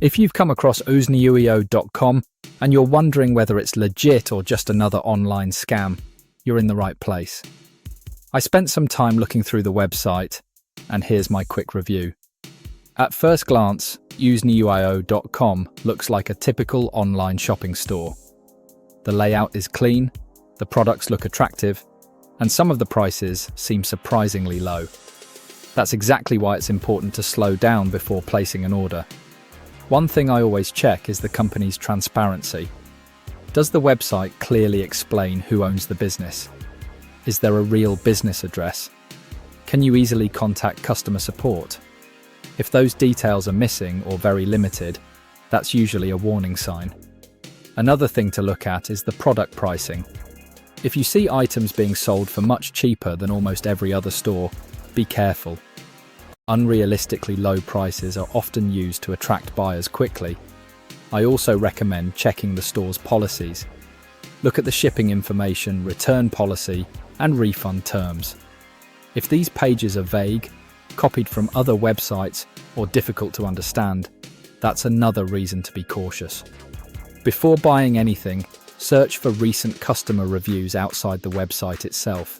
If you've come across uzniyuio.com and you're wondering whether it's legit or just another online scam, you're in the right place. I spent some time looking through the website, and here's my quick review. At first glance, uzniyuio.com looks like a typical online shopping store. The layout is clean, the products look attractive, and some of the prices seem surprisingly low. That's exactly why it's important to slow down before placing an order. One thing I always check is the company's transparency. Does the website clearly explain who owns the business? Is there a real business address? Can you easily contact customer support? If those details are missing or very limited, that's usually a warning sign. Another thing to look at is the product pricing. If you see items being sold for much cheaper than almost every other store, be careful. Unrealistically low prices are often used to attract buyers quickly. I also recommend checking the store's policies. Look at the shipping information, return policy, and refund terms. If these pages are vague, copied from other websites, or difficult to understand, that's another reason to be cautious. Before buying anything, search for recent customer reviews outside the website itself.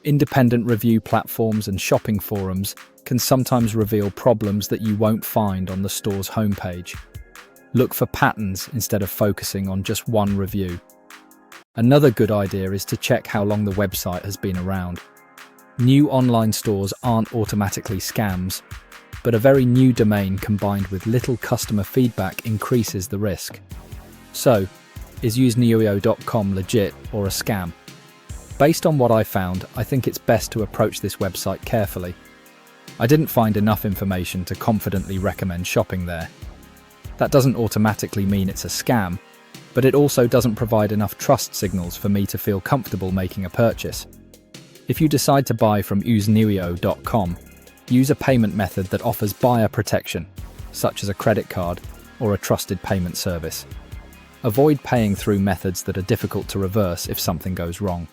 Independent review platforms and shopping forums can sometimes reveal problems that you won't find on the store's homepage. Look for patterns instead of focusing on just one review. Another good idea is to check how long the website has been around. New online stores aren't automatically scams, but a very new domain combined with little customer feedback increases the risk. So, is uzniyuio.com legit or a scam? Based on what I found, I think it's best to approach this website carefully. I didn't find enough information to confidently recommend shopping there. That doesn't automatically mean it's a scam, but it also doesn't provide enough trust signals for me to feel comfortable making a purchase. If you decide to buy from uzniyuio.com, use a payment method that offers buyer protection, such as a credit card or a trusted payment service. Avoid paying through methods that are difficult to reverse if something goes wrong.